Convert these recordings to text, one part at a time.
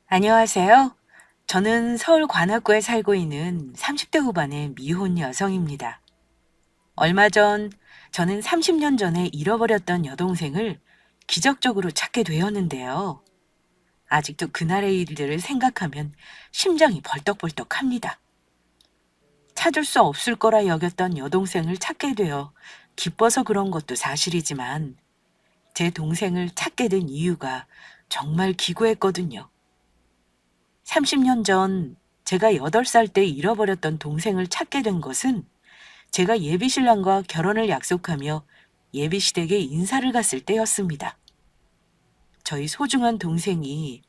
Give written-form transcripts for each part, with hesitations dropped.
안녕하세요. 저는 서울 관악구에 살고 있는 30대 후반의 미혼 여성입니다. 얼마 전 저는 30년 전에 잃어버렸던 여동생을 기적적으로 찾게 되었는데요. 아직도 그날의 일들을 생각하면 심장이 벌떡벌떡 합니다. 찾을 수 없을 거라 여겼던 여동생을 찾게 되어 기뻐서 그런 것도 사실이지만 제 동생을 찾게 된 이유가 정말 기구했거든요. 30년 전 제가 8살 때 잃어버렸던 동생을 찾게 된 것은 제가 예비신랑과 결혼을 약속하며 예비시댁에 인사를 갔을 때였습니다. 저희 소중한 동생이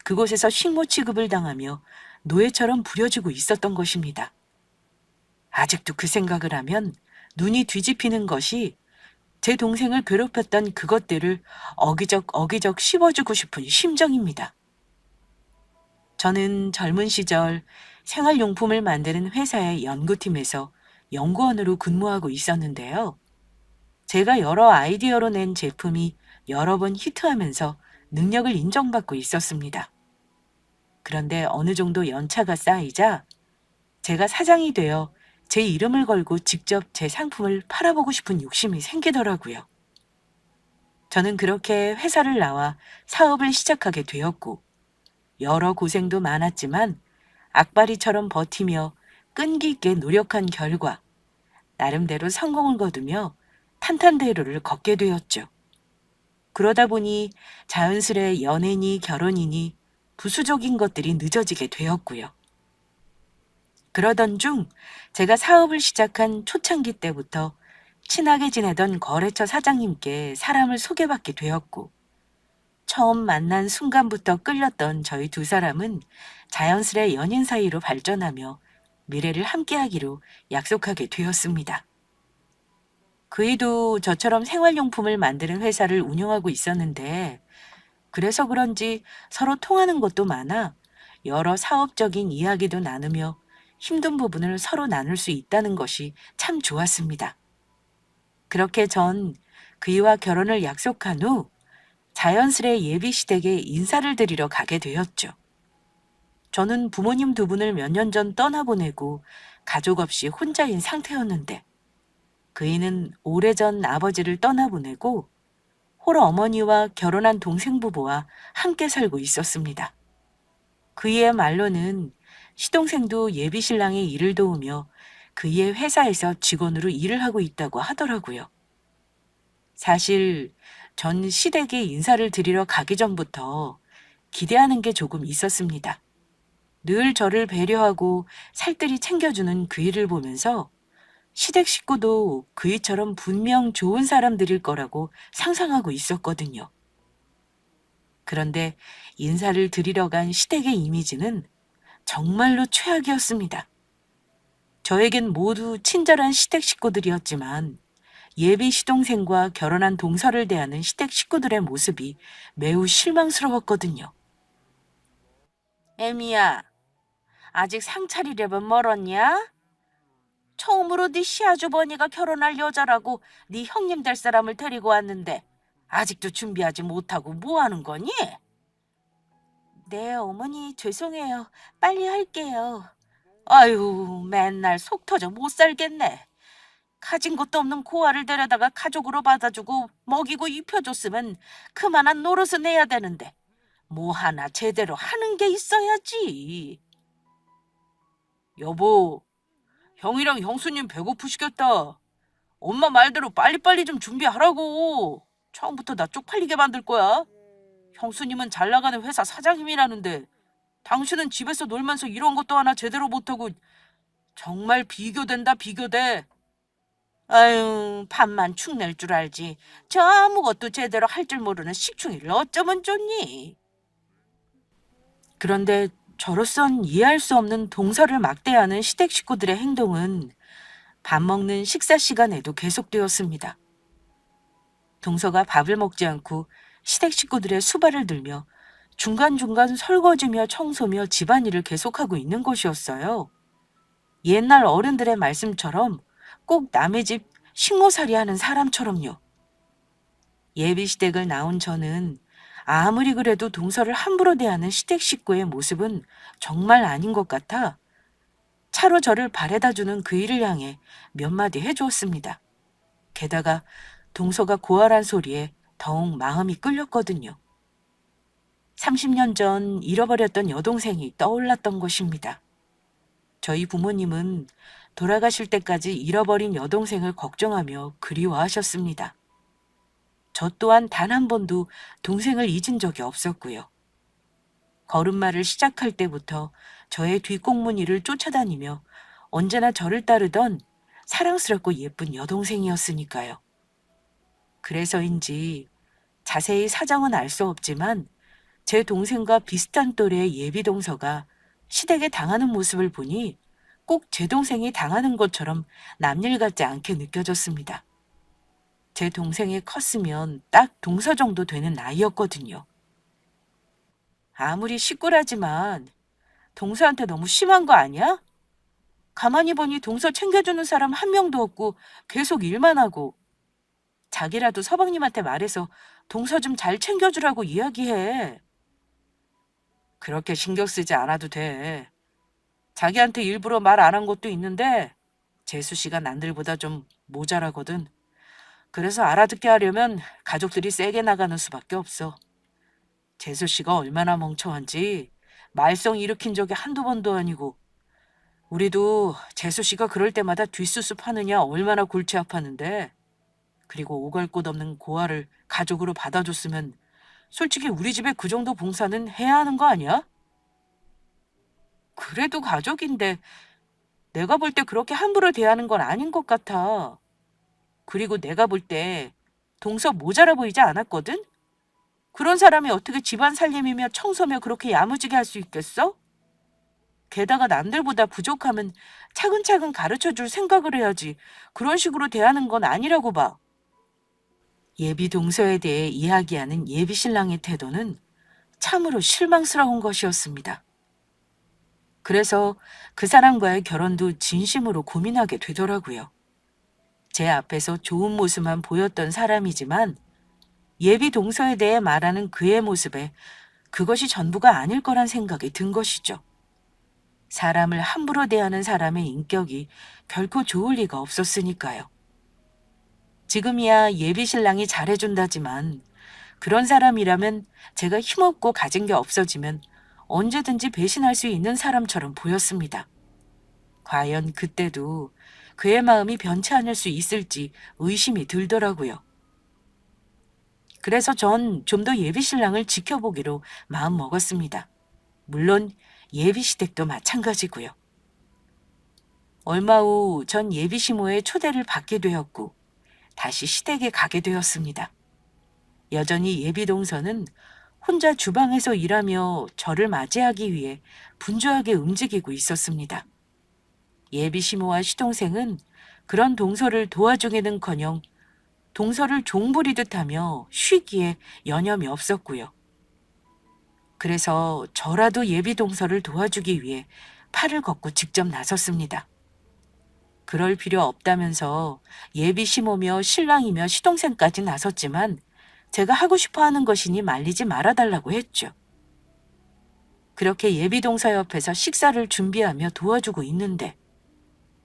그곳에서 식모 취급을 당하며 노예처럼 부려지고 있었던 것입니다. 아직도 그 생각을 하면 눈이 뒤집히는 것이 제 동생을 괴롭혔던 그것들을 어기적 씹어주고 싶은 심정입니다. 저는 젊은 시절 생활용품을 만드는 회사의 연구팀에서 연구원으로 근무하고 있었는데요. 제가 여러 아이디어로 낸 제품이 여러 번 히트하면서 능력을 인정받고 있었습니다. 그런데 어느 정도 연차가 쌓이자 제가 사장이 되어 제 이름을 걸고 직접 제 상품을 팔아보고 싶은 욕심이 생기더라고요. 저는 그렇게 회사를 나와 사업을 시작하게 되었고, 여러 고생도 많았지만 악바리처럼 버티며 끈기 있게 노력한 결과 나름대로 성공을 거두며 탄탄대로를 걷게 되었죠. 그러다 보니 자연스레 연애니 결혼이니 부수적인 것들이 늦어지게 되었고요. 그러던 중 제가 사업을 시작한 초창기 때부터 친하게 지내던 거래처 사장님께 사람을 소개받게 되었고, 처음 만난 순간부터 끌렸던 저희 두 사람은 자연스레 연인 사이로 발전하며 미래를 함께하기로 약속하게 되었습니다. 그이도 저처럼 생활용품을 만드는 회사를 운영하고 있었는데, 그래서 그런지 서로 통하는 것도 많아 여러 사업적인 이야기도 나누며 힘든 부분을 서로 나눌 수 있다는 것이 참 좋았습니다. 그렇게 전 그이와 결혼을 약속한 후 자연스레 예비시댁에 인사를 드리러 가게 되었죠. 저는 부모님 두 분을 몇 년 전 떠나보내고 가족 없이 혼자인 상태였는데, 그이는 오래전 아버지를 떠나보내고 홀 어머니와 결혼한 동생 부부와 함께 살고 있었습니다. 그이의 말로는 시동생도 예비신랑의 일을 도우며 그이의 회사에서 직원으로 일을 하고 있다고 하더라고요. 사실 전 시댁에 인사를 드리러 가기 전부터 기대하는 게 조금 있었습니다. 늘 저를 배려하고 살뜰히 챙겨주는 그이를 보면서 시댁 식구도 그이처럼 분명 좋은 사람들일 거라고 상상하고 있었거든요. 그런데 인사를 드리러 간 시댁의 이미지는 정말로 최악이었습니다. 저에겐 모두 친절한 시댁 식구들이었지만 예비 시동생과 결혼한 동서를 대하는 시댁 식구들의 모습이 매우 실망스러웠거든요. 애미야, 아직 상차리려면 멀었냐? 처음으로 네 시아주버니가 결혼할 여자라고 네 형님 될 사람을 데리고 왔는데 아직도 준비하지 못하고 뭐 하는 거니? 네, 어머니 죄송해요. 빨리 할게요. 아유, 맨날 속 터져 못 살겠네. 가진 것도 없는 고아를 데려다가 가족으로 받아주고 먹이고 입혀줬으면 그만한 노릇은 해야 되는데 뭐 하나 제대로 하는 게 있어야지. 여보, 형이랑 형수님 배고프시겠다. 엄마 말대로 빨리빨리 좀 준비하라고. 처음부터 나 쪽팔리게 만들 거야. 형수님은 잘 나가는 회사 사장님이라는데 당신은 집에서 놀면서 이런 것도 하나 제대로 못하고 정말 비교된다, 비교돼. 아유, 밥만 축낼 줄 알지. 저 아무것도 제대로 할 줄 모르는 식충이를 어쩌면 좋니? 그런데 저로선 이해할 수 없는 동서를 막대하는 시댁 식구들의 행동은 밥 먹는 식사 시간에도 계속되었습니다. 동서가 밥을 먹지 않고 시댁 식구들의 수발을 들며 중간중간 설거지며 청소며 집안일을 계속하고 있는 것이었어요. 옛날 어른들의 말씀처럼 꼭 남의 집 식모살이 하는 사람처럼요. 예비시댁을 나온 저는 아무리 그래도 동서를 함부로 대하는 시댁 식구의 모습은 정말 아닌 것 같아 차로 저를 바래다주는 그 일을 향해 몇 마디 해주었습니다. 게다가 동서가 고아란 소리에 더욱 마음이 끌렸거든요. 30년 전 잃어버렸던 여동생이 떠올랐던 것입니다. 저희 부모님은 돌아가실 때까지 잃어버린 여동생을 걱정하며 그리워하셨습니다. 저 또한 단 한 번도 동생을 잊은 적이 없었고요. 걸음마를 시작할 때부터 저의 뒷공무니를 쫓아다니며 언제나 저를 따르던 사랑스럽고 예쁜 여동생이었으니까요. 그래서인지 자세히 사정은 알 수 없지만 제 동생과 비슷한 또래의 예비 동서가 시댁에 당하는 모습을 보니 꼭 제 동생이 당하는 것처럼 남일 같지 않게 느껴졌습니다. 제 동생이 컸으면 딱 동서 정도 되는 나이였거든요. 아무리 시꾸라지만 동서한테 너무 심한 거 아니야? 가만히 보니 동서 챙겨주는 사람 한 명도 없고 계속 일만 하고 자기라도 서방님한테 말해서 동서 좀 잘 챙겨주라고 이야기해. 그렇게 신경 쓰지 않아도 돼. 자기한테 일부러 말 안 한 것도 있는데 재수 씨가 남들보다 좀 모자라거든. 그래서 알아듣게 하려면 가족들이 세게 나가는 수밖에 없어. 재수 씨가 얼마나 멍청한지 말썽 일으킨 적이 한두 번도 아니고 우리도 재수 씨가 그럴 때마다 뒷수습하느냐 얼마나 골치 아팠는데 그리고 오갈 곳 없는 고아를 가족으로 받아줬으면 솔직히 우리 집에 그 정도 봉사는 해야 하는 거 아니야? 그래도 가족인데 내가 볼 때 그렇게 함부로 대하는 건 아닌 것 같아. 그리고 내가 볼 때 동서 모자라 보이지 않았거든? 그런 사람이 어떻게 집안 살림이며 청소며 그렇게 야무지게 할 수 있겠어? 게다가 남들보다 부족하면 차근차근 가르쳐 줄 생각을 해야지. 그런 식으로 대하는 건 아니라고 봐. 예비 동서에 대해 이야기하는 예비 신랑의 태도는 참으로 실망스러운 것이었습니다. 그래서 그 사람과의 결혼도 진심으로 고민하게 되더라고요. 제 앞에서 좋은 모습만 보였던 사람이지만 예비 동서에 대해 말하는 그의 모습에 그것이 전부가 아닐 거란 생각이 든 것이죠. 사람을 함부로 대하는 사람의 인격이 결코 좋을 리가 없었으니까요. 지금이야 예비 신랑이 잘해준다지만 그런 사람이라면 제가 힘없고 가진 게 없어지면 언제든지 배신할 수 있는 사람처럼 보였습니다. 과연 그때도 그의 마음이 변치 않을 수 있을지 의심이 들더라고요. 그래서 전 좀 더 예비 신랑을 지켜보기로 마음 먹었습니다. 물론 예비 시댁도 마찬가지고요. 얼마 후 전 예비 시모의 초대를 받게 되었고 다시 시댁에 가게 되었습니다. 여전히 예비 동서는 혼자 주방에서 일하며 저를 맞이하기 위해 분주하게 움직이고 있었습니다. 예비 시모와 시동생은 그런 동서를 도와주기는커녕 동서를 종부리듯 하며 쉬기에 여념이 없었고요. 그래서 저라도 예비 동서를 도와주기 위해 팔을 걷고 직접 나섰습니다. 그럴 필요 없다면서 예비 시모며 신랑이며 시동생까지 나섰지만 제가 하고 싶어 하는 것이니 말리지 말아달라고 했죠. 그렇게 예비 동서 옆에서 식사를 준비하며 도와주고 있는데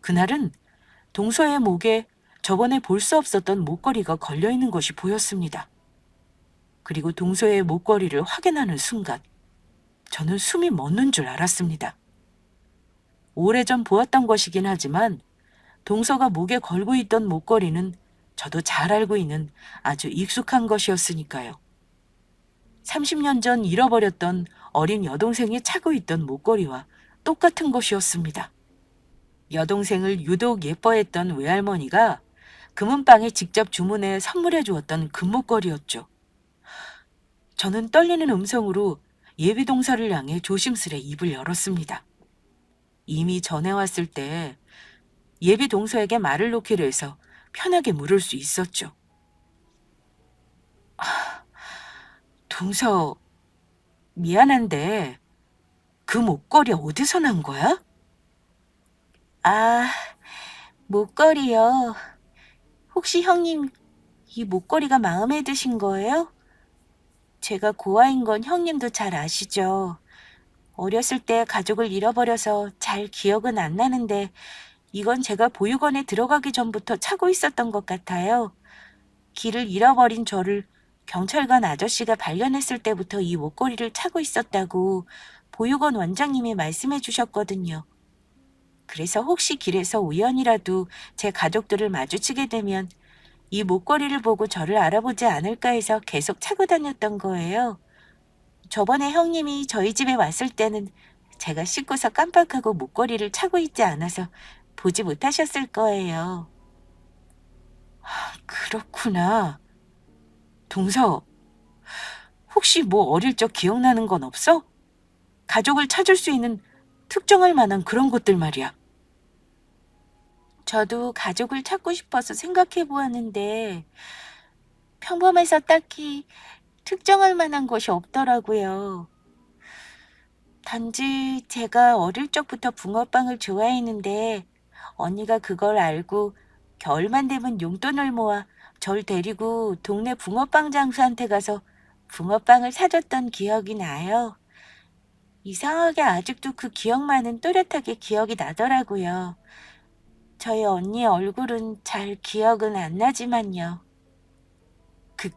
그날은 동서의 목에 저번에 볼 수 없었던 목걸이가 걸려있는 것이 보였습니다. 그리고 동서의 목걸이를 확인하는 순간 저는 숨이 멎는 줄 알았습니다. 오래전 보았던 것이긴 하지만 동서가 목에 걸고 있던 목걸이는 저도 잘 알고 있는 아주 익숙한 것이었으니까요. 30년 전 잃어버렸던 어린 여동생이 차고 있던 목걸이와 똑같은 것이었습니다. 여동생을 유독 예뻐했던 외할머니가 금은방에 직접 주문해 선물해 주었던 금목걸이였죠. 저는 떨리는 음성으로 예비 동서를 향해 조심스레 입을 열었습니다. 이미 전해왔을 때 예비 동서에게 말을 놓기로 해서 편하게 물을 수 있었죠. 동서, 미안한데 그 목걸이 어디서 난 거야? 아, 목걸이요. 혹시 형님 이 목걸이가 마음에 드신 거예요? 제가 고아인 건 형님도 잘 아시죠? 어렸을 때 가족을 잃어버려서 잘 기억은 안 나는데 이건 제가 보육원에 들어가기 전부터 차고 있었던 것 같아요. 길을 잃어버린 저를 경찰관 아저씨가 발견했을 때부터 이 목걸이를 차고 있었다고 보육원 원장님이 말씀해 주셨거든요. 그래서 혹시 길에서 우연이라도 제 가족들을 마주치게 되면 이 목걸이를 보고 저를 알아보지 않을까 해서 계속 차고 다녔던 거예요. 저번에 형님이 저희 집에 왔을 때는 제가 씻고서 깜빡하고 목걸이를 차고 있지 않아서 보지 못하셨을 거예요. 그렇구나. 동서, 혹시 뭐 어릴 적 기억나는 건 없어? 가족을 찾을 수 있는 특정할 만한 그런 것들 말이야. 저도 가족을 찾고 싶어서 생각해 보았는데 평범해서 딱히 특정할 만한 것이 없더라고요. 단지 제가 어릴 적부터 붕어빵을 좋아했는데 언니가 그걸 알고 겨울만 되면 용돈을 모아 절 데리고 동네 붕어빵 장수한테 가서 붕어빵을 사줬던 기억이 나요. 이상하게 아직도 그 기억만은 또렷하게 기억이 나더라고요. 저희 언니의 얼굴은 잘 기억은 안 나지만요. 그,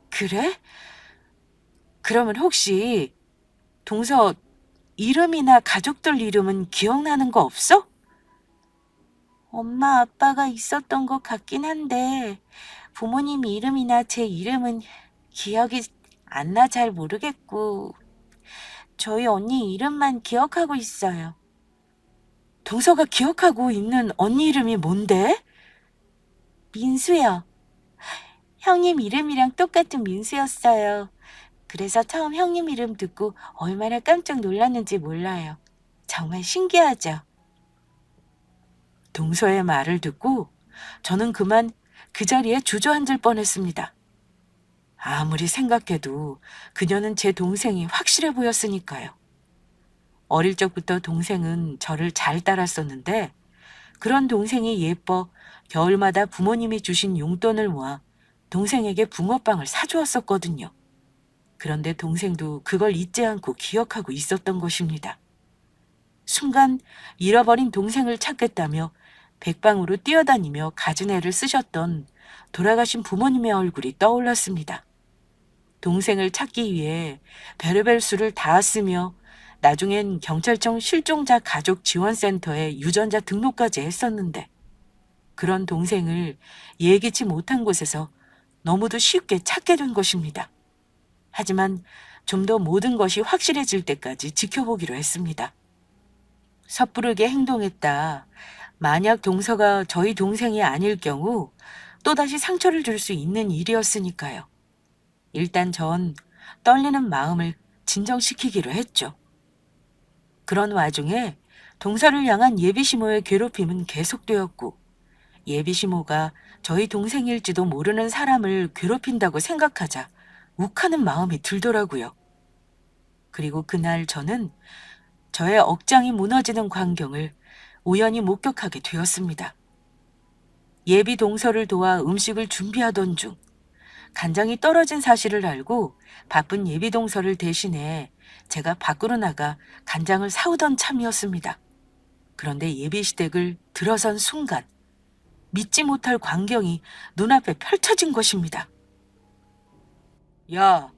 그래? 그러면 혹시 동서 이름이나 가족들 이름은 기억나는 거 없어? 엄마, 아빠가 있었던 것 같긴 한데 부모님 이름이나 제 이름은 기억이 안 나 잘 모르겠고 저희 언니 이름만 기억하고 있어요. 동서가 기억하고 있는 언니 이름이 뭔데? 민수요. 형님 이름이랑 똑같은 민수였어요. 그래서 처음 형님 이름 듣고 얼마나 깜짝 놀랐는지 몰라요. 정말 신기하죠. 동서의 말을 듣고 저는 그만 그 자리에 주저앉을 뻔했습니다. 아무리 생각해도 그녀는 제 동생이 확실해 보였으니까요. 어릴 적부터 동생은 저를 잘 따랐었는데 그런 동생이 예뻐 겨울마다 부모님이 주신 용돈을 모아 동생에게 붕어빵을 사주었었거든요. 그런데 동생도 그걸 잊지 않고 기억하고 있었던 것입니다. 순간 잃어버린 동생을 찾겠다며 백방으로 뛰어다니며 갖은 애를 쓰셨던 돌아가신 부모님의 얼굴이 떠올랐습니다. 동생을 찾기 위해 별의별 수를 다 쓰며 나중엔 경찰청 실종자 가족 지원센터에 유전자 등록까지 했었는데 그런 동생을 예기치 못한 곳에서 너무도 쉽게 찾게 된 것입니다. 하지만 좀 더 모든 것이 확실해질 때까지 지켜보기로 했습니다. 섣부르게 행동했다. 만약 동서가 저희 동생이 아닐 경우 또다시 상처를 줄 수 있는 일이었으니까요. 일단 전 떨리는 마음을 진정시키기로 했죠. 그런 와중에 동서를 향한 예비시모의 괴롭힘은 계속되었고 예비시모가 저희 동생일지도 모르는 사람을 괴롭힌다고 생각하자 욱하는 마음이 들더라고요. 그리고 그날 저는 저의 억장이 무너지는 광경을 우연히 목격하게 되었습니다. 예비 동서를 도와 음식을 준비하던 중 간장이 떨어진 사실을 알고 바쁜 예비 동서를 대신해 제가 밖으로 나가 간장을 사오던 참이었습니다. 그런데 예비 시댁을 들어선 순간 믿지 못할 광경이 눈앞에 펼쳐진 것입니다. 야,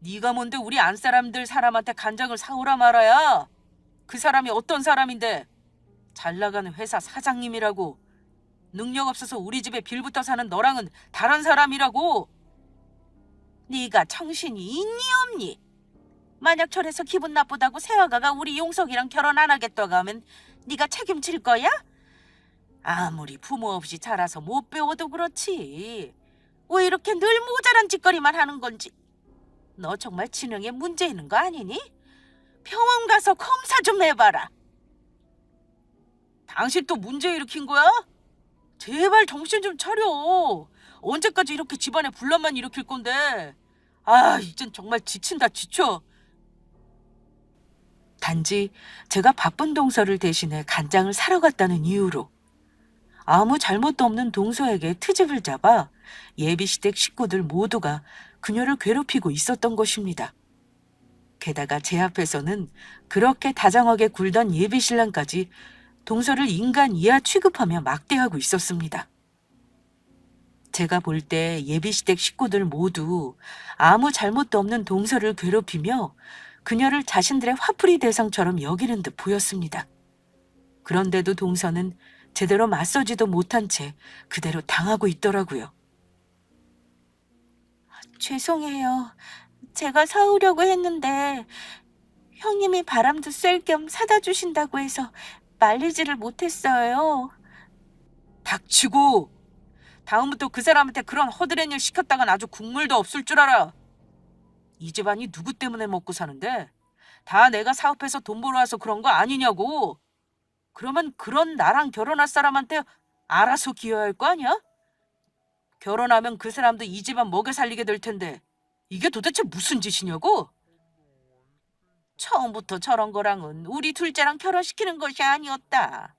네가 뭔데 우리 안 사람한테 간장을 사오라 말아야? 그 사람이 어떤 사람인데? 잘 나가는 회사 사장님이라고. 능력 없어서 우리 집에 빌붙어 사는 너랑은 다른 사람이라고. 네가 정신이 있니 없니? 만약 저래서 기분 나쁘다고 새아가가 우리 용석이랑 결혼 안 하겠다고 하면 네가 책임질 거야? 아무리 부모 없이 자라서 못 배워도 그렇지. 왜 이렇게 늘 모자란 짓거리만 하는 건지. 너 정말 지능에 문제 있는 거 아니니? 병원 가서 검사 좀 해봐라. 당신 또 문제 일으킨 거야? 제발 정신 좀 차려. 언제까지 이렇게 집안에 분란만 일으킬 건데. 아, 이젠 정말 지친다 지쳐. 단지 제가 바쁜 동서를 대신해 간장을 사러 갔다는 이유로 아무 잘못도 없는 동서에게 트집을 잡아 예비시댁 식구들 모두가 그녀를 괴롭히고 있었던 것입니다. 게다가 제 앞에서는 그렇게 다정하게 굴던 예비신랑까지 동서를 인간 이하 취급하며 막대하고 있었습니다. 제가 볼 때 예비시댁 식구들 모두 아무 잘못도 없는 동서를 괴롭히며 그녀를 자신들의 화풀이 대상처럼 여기는 듯 보였습니다. 그런데도 동서는 제대로 맞서지도 못한 채 그대로 당하고 있더라고요. 죄송해요. 제가 사오려고 했는데 형님이 바람도 쐴 겸 사다 주신다고 해서 말리지를 못했어요. 닥치고! 다음부터 그 사람한테 그런 허드렛 일 시켰다간 아주 국물도 없을 줄 알아. 이 집안이 누구 때문에 먹고 사는데? 다 내가 사업해서 돈 벌어와서 그런 거 아니냐고. 그러면 그런 나랑 결혼할 사람한테 알아서 기여할 거 아니야? 결혼하면 그 사람도 이 집안 먹여 살리게 될 텐데 이게 도대체 무슨 짓이냐고? 처음부터 저런 거랑은 우리 둘째랑 결혼시키는 것이 아니었다.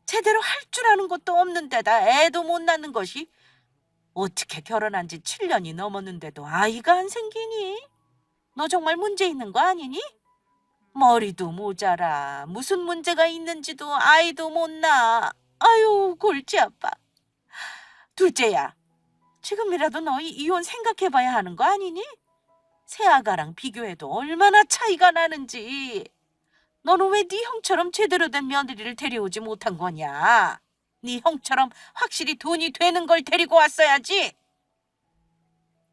제대로 할 줄 아는 것도 없는 데다 애도 못 낳는 것이 어떻게 결혼한 지 7년이 넘었는데도 아이가 안 생기니? 너 정말 문제 있는 거 아니니? 머리도 모자라 무슨 문제가 있는지도 아이도 못 낳아. 아유 골치 아파. 둘째야, 지금이라도 너희 이혼 생각해봐야 하는 거 아니니? 새아가랑 비교해도 얼마나 차이가 나는지. 너는 왜 네 형처럼 제대로 된 며느리를 데려오지 못한 거냐? 네 형처럼 확실히 돈이 되는 걸 데리고 왔어야지.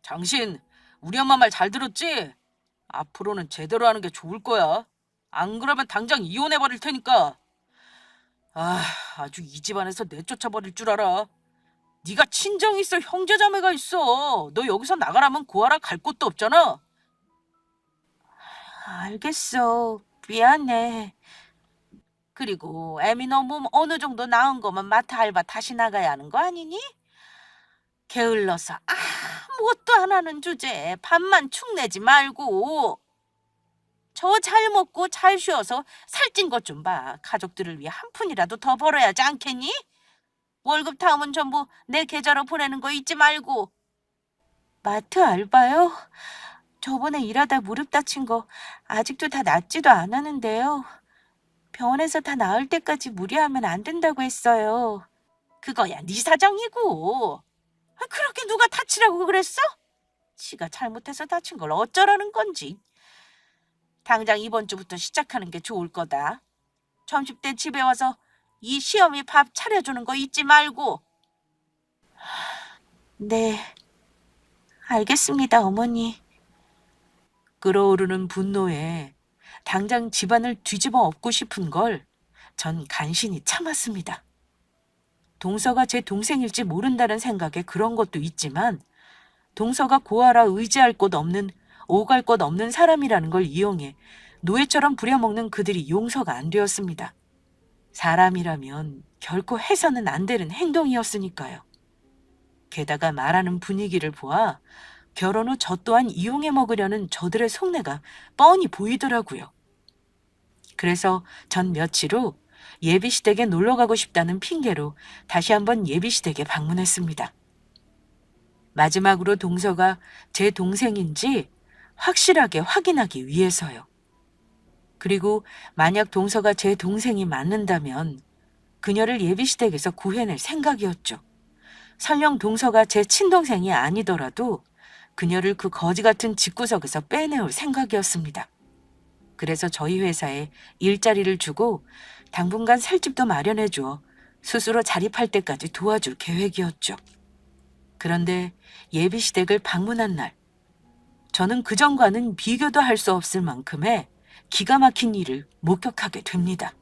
당신 우리 엄마 말 잘 들었지? 앞으로는 제대로 하는 게 좋을 거야. 안 그러면 당장 이혼해버릴 테니까. 아주 이 집안에서 내쫓아버릴 줄 알아. 네가 친정이 있어 형제자매가 있어. 너 여기서 나가라면 구하라 갈 곳도 없잖아. 알겠어. 미안해. 그리고 애미 너 몸 어느 정도 나은 거면 마트 알바 다시 나가야 하는 거 아니니? 게을러서 아무것도 안 하는 주제에 밥만 축내지 말고. 저 잘 먹고 잘 쉬어서 살찐 것 좀 봐. 가족들을 위해 한 푼이라도 더 벌어야 하지 않겠니? 월급 다음은 전부 내 계좌로 보내는 거 잊지 말고. 마트 알바요? 저번에 일하다 무릎 다친 거 아직도 다 낫지도 않았는데요. 병원에서 다 나을 때까지 무리하면 안 된다고 했어요. 그거야 네 사정이고. 그렇게 누가 다치라고 그랬어? 지가 잘못해서 다친 걸 어쩌라는 건지. 당장 이번 주부터 시작하는 게 좋을 거다. 점심 때 집에 와서 이 시어미 밥 차려주는 거 잊지 말고. 네, 알겠습니다, 어머니. 끓어오르는 분노에 당장 집안을 뒤집어 엎고 싶은 걸 전 간신히 참았습니다. 동서가 제 동생일지 모른다는 생각에 그런 것도 있지만 동서가 고아라 의지할 곳 없는 오갈 곳 없는 사람이라는 걸 이용해 노예처럼 부려먹는 그들이 용서가 안 되었습니다. 사람이라면 결코 해서는 안 되는 행동이었으니까요. 게다가 말하는 분위기를 보아 결혼 후 저 또한 이용해 먹으려는 저들의 속내가 뻔히 보이더라고요. 그래서 전 며칠 후 예비시댁에 놀러 가고 싶다는 핑계로 다시 한번 예비시댁에 방문했습니다. 마지막으로 동서가 제 동생인지 확실하게 확인하기 위해서요. 그리고 만약 동서가 제 동생이 맞는다면 그녀를 예비시댁에서 구해낼 생각이었죠. 설령 동서가 제 친동생이 아니더라도 그녀를 그 거지 같은 집구석에서 빼내올 생각이었습니다. 그래서 저희 회사에 일자리를 주고 당분간 살 집도 마련해 주어 스스로 자립할 때까지 도와줄 계획이었죠. 그런데 예비시댁을 방문한 날, 저는 그전과는 비교도 할 수 없을 만큼의 기가 막힌 일을 목격하게 됩니다.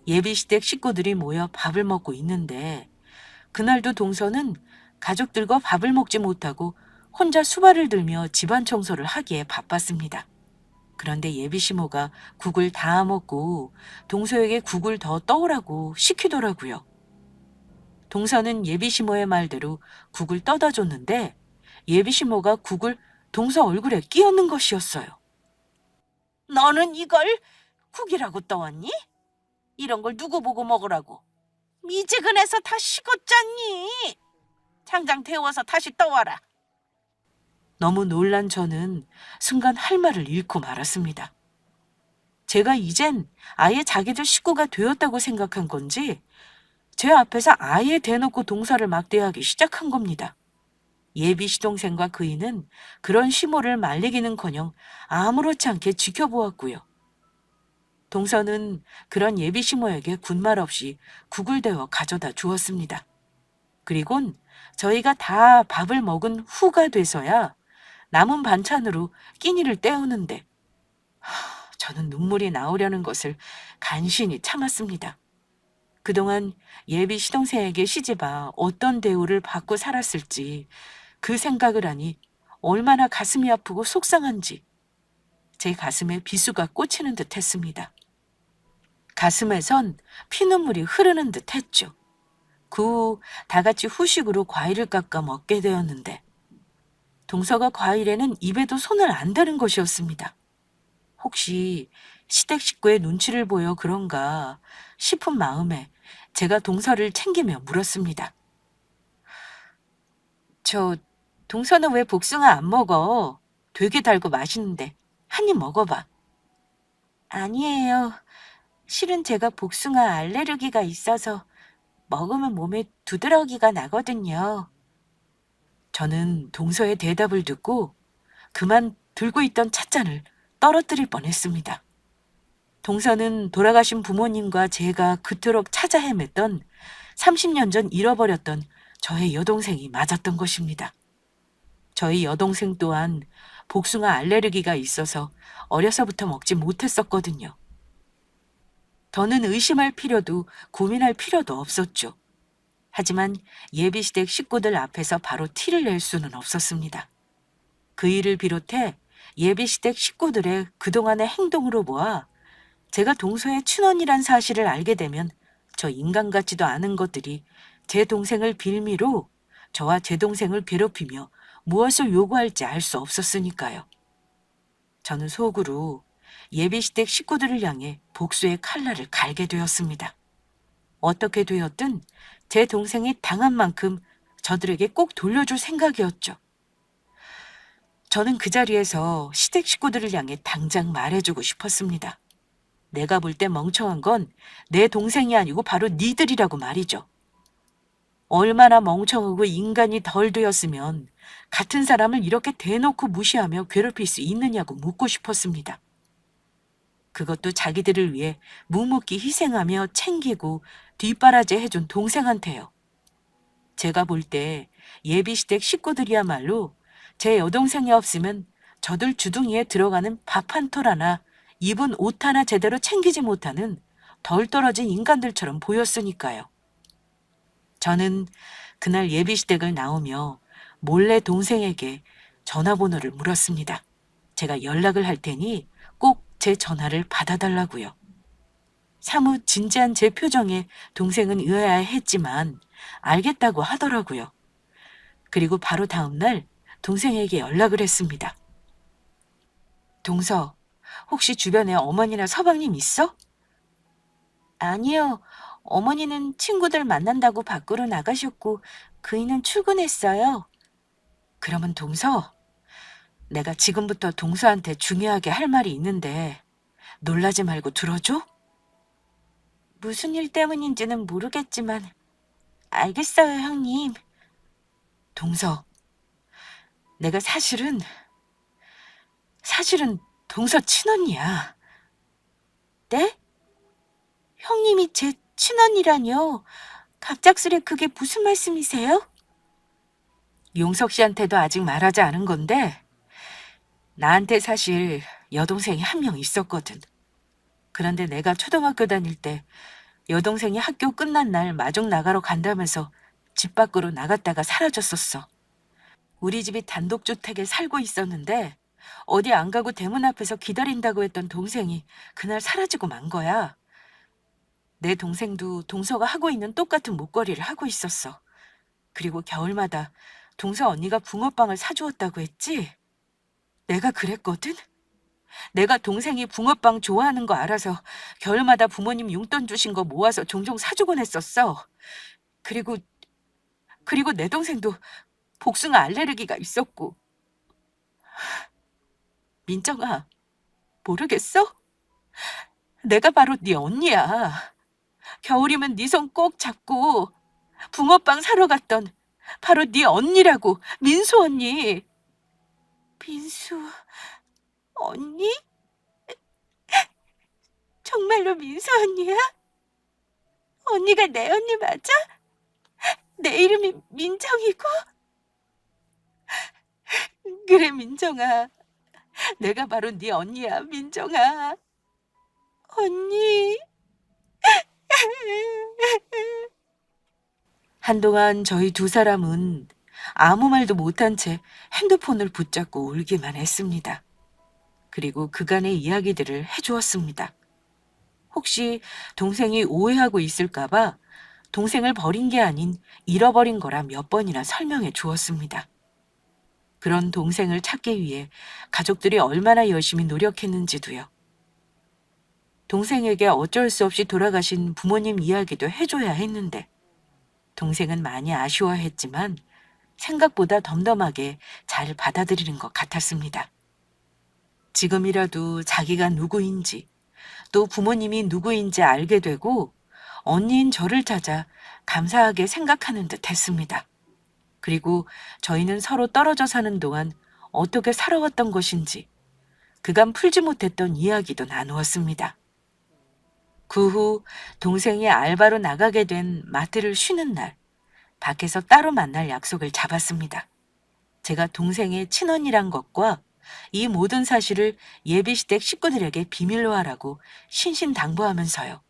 예비시댁 식구들이 모여 밥을 먹고 있는데 그날도 동서는 가족들과 밥을 먹지 못하고 혼자 수발을 들며 집안 청소를 하기에 바빴습니다. 그런데 예비시모가 국을 다 먹고 동서에게 국을 더 떠오라고 시키더라고요. 동서는 예비시모의 말대로 국을 떠다 줬는데 예비시모가 국을 동서 얼굴에 끼얹는 것이었어요. 너는 이걸 국이라고 떠왔니? 이런 걸 누구 보고 먹으라고? 미지근해서 다 식었잖니? 당장 데워서 다시 떠와라. 너무 놀란 저는 순간 할 말을 잃고 말았습니다. 제가 이젠 아예 자기들 식구가 되었다고 생각한 건지 제 앞에서 아예 대놓고 동서를 막대하기 시작한 겁니다. 예비 시동생과 그이는 그런 시모를 말리기는커녕 아무렇지 않게 지켜보았고요. 동서는 그런 예비 시모에게 군말 없이 국을 데워 가져다 주었습니다. 그리곤 저희가 다 밥을 먹은 후가 돼서야 남은 반찬으로 끼니를 때우는데 저는 눈물이 나오려는 것을 간신히 참았습니다. 그동안 예비 시동생에게 시집아 어떤 대우를 받고 살았을지 그 생각을 하니 얼마나 가슴이 아프고 속상한지 제 가슴에 비수가 꽂히는 듯 했습니다. 가슴에선 피눈물이 흐르는 듯 했죠. 그 후 다 같이 후식으로 과일을 깎아 먹게 되었는데 동서가 과일에는 입에도 손을 안 대는 것이었습니다. 혹시 시댁 식구의 눈치를 보여 그런가 싶은 마음에 제가 동서를 챙기며 물었습니다. 저 동서는 왜 복숭아 안 먹어? 되게 달고 맛있는데 한 입 먹어봐. 아니에요. 실은 제가 복숭아 알레르기가 있어서 먹으면 몸에 두드러기가 나거든요. 저는 동서의 대답을 듣고 그만 들고 있던 찻잔을 떨어뜨릴 뻔했습니다. 동서는 돌아가신 부모님과 제가 그토록 찾아 헤맸던 30년 전 잃어버렸던 저의 여동생이 맞았던 것입니다. 저희 여동생 또한 복숭아 알레르기가 있어서 어려서부터 먹지 못했었거든요. 더는 의심할 필요도 고민할 필요도 없었죠. 하지만 예비시댁 식구들 앞에서 바로 티를 낼 수는 없었습니다. 그 일을 비롯해 예비시댁 식구들의 그동안의 행동으로 보아 제가 동서의 친언이란 사실을 알게 되면 저 인간 같지도 않은 것들이 제 동생을 빌미로 저와 제 동생을 괴롭히며 무엇을 요구할지 알 수 없었으니까요. 저는 속으로 예비시댁 식구들을 향해 복수의 칼날을 갈게 되었습니다. 어떻게 되었든 제 동생이 당한 만큼 저들에게 꼭 돌려줄 생각이었죠. 저는 그 자리에서 시댁 식구들을 향해 당장 말해주고 싶었습니다. 내가 볼 때 멍청한 건 내 동생이 아니고 바로 니들이라고 말이죠. 얼마나 멍청하고 인간이 덜 되었으면 같은 사람을 이렇게 대놓고 무시하며 괴롭힐 수 있느냐고 묻고 싶었습니다. 그것도 자기들을 위해 묵묵히 희생하며 챙기고 뒷바라지 해준 동생한테요. 제가 볼 때 예비시댁 식구들이야말로 제 여동생이 없으면 저들 주둥이에 들어가는 밥 한 톨 하나, 입은 옷 하나 제대로 챙기지 못하는 덜 떨어진 인간들처럼 보였으니까요. 저는 그날 예비시댁을 나오며 몰래 동생에게 전화번호를 물었습니다. 제가 연락을 할 테니 꼭 제 전화를 받아달라고요. 사뭇 진지한 제 표정에 동생은 의아해했지만 알겠다고 하더라고요. 그리고 바로 다음 날 동생에게 연락을 했습니다. 동서, 혹시 주변에 어머니나 서방님 있어? 아니요. 어머니는 친구들 만난다고 밖으로 나가셨고 그이는 출근했어요. 그러면 동서, 내가 지금부터 동서한테 중요하게 할 말이 있는데 놀라지 말고 들어줘? 무슨 일 때문인지는 모르겠지만 알겠어요, 형님. 동서, 내가 사실은 동서 친언니야. 네? 형님이 제 친언니라뇨? 갑작스레 그게 무슨 말씀이세요? 용석 씨한테도 아직 말하지 않은 건데 나한테 사실 여동생이 한 명 있었거든. 그런데 내가 초등학교 다닐 때 여동생이 학교 끝난 날 마중 나가러 간다면서 집 밖으로 나갔다가 사라졌었어. 우리 집이 단독주택에 살고 있었는데 어디 안 가고 대문 앞에서 기다린다고 했던 동생이 그날 사라지고 만 거야. 내 동생도 동서가 하고 있는 똑같은 목걸이를 하고 있었어. 그리고 겨울마다 동서 언니가 붕어빵을 사주었다고 했지? 내가 그랬거든? 내가 동생이 붕어빵 좋아하는 거 알아서 겨울마다 부모님 용돈 주신 거 모아서 종종 사주곤 했었어. 그리고 내 동생도 복숭아 알레르기가 있었고 민정아, 모르겠어? 내가 바로 네 언니야. 겨울이면 네 손 꼭 잡고 붕어빵 사러 갔던 바로 네 언니라고, 민수 언니. 민수 언니? 정말로 민수 언니야? 언니가 내 언니 맞아? 내 이름이 민정이고? 그래, 민정아. 내가 바로 네 언니야, 민정아. 언니. 한동안 저희 두 사람은 아무 말도 못한 채 핸드폰을 붙잡고 울기만 했습니다. 그리고 그간의 이야기들을 해주었습니다. 혹시 동생이 오해하고 있을까봐 동생을 버린 게 아닌 잃어버린 거라 몇 번이나 설명해 주었습니다. 그런 동생을 찾기 위해 가족들이 얼마나 열심히 노력했는지도요. 동생에게 어쩔 수 없이 돌아가신 부모님 이야기도 해줘야 했는데 동생은 많이 아쉬워했지만 생각보다 덤덤하게 잘 받아들이는 것 같았습니다. 지금이라도 자기가 누구인지 또 부모님이 누구인지 알게 되고 언니인 저를 찾아 감사하게 생각하는 듯 했습니다. 그리고 저희는 서로 떨어져 사는 동안 어떻게 살아왔던 것인지 그간 풀지 못했던 이야기도 나누었습니다. 그 후 동생이 알바로 나가게 된 마트를 쉬는 날, 밖에서 따로 만날 약속을 잡았습니다. 제가 동생의 친언니란 것과 이 모든 사실을 예비시댁 식구들에게 비밀로 하라고 신신당부하면서요.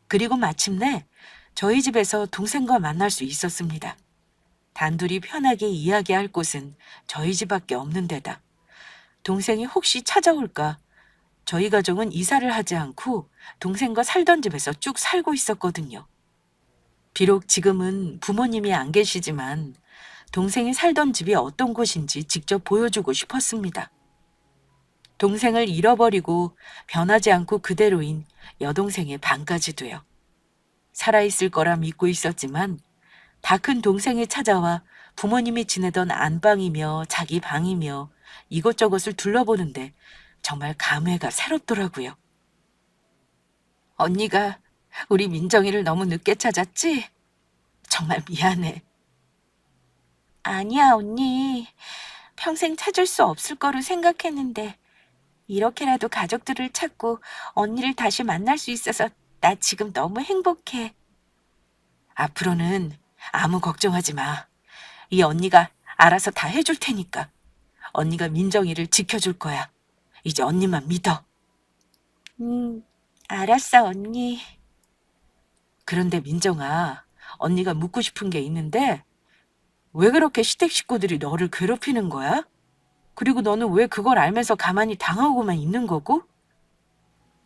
그리고 마침내 저희 집에서 동생과 만날 수 있었습니다. 단둘이 편하게 이야기할 곳은 저희 집밖에 없는 데다 동생이 혹시 찾아올까 저희 가족은 이사를 하지 않고 동생과 살던 집에서 쭉 살고 있었거든요. 비록 지금은 부모님이 안 계시지만 동생이 살던 집이 어떤 곳인지 직접 보여주고 싶었습니다. 동생을 잃어버리고 변하지 않고 그대로인 여동생의 방까지도요. 살아있을 거라 믿고 있었지만 다 큰 동생이 찾아와 부모님이 지내던 안방이며 자기 방이며 이것저것을 둘러보는데 정말 감회가 새롭더라고요. 언니가 우리 민정이를 너무 늦게 찾았지? 정말 미안해. 아니야, 언니. 평생 찾을 수 없을 거로 생각했는데 이렇게라도 가족들을 찾고 언니를 다시 만날 수 있어서 나 지금 너무 행복해. 앞으로는 아무 걱정하지 마. 이 언니가 알아서 다 해줄 테니까. 언니가 민정이를 지켜줄 거야. 이제 언니만 믿어. 알았어, 언니. 그런데 민정아, 언니가 묻고 싶은 게 있는데 왜 그렇게 시댁 식구들이 너를 괴롭히는 거야? 그리고 너는 왜 그걸 알면서 가만히 당하고만 있는 거고?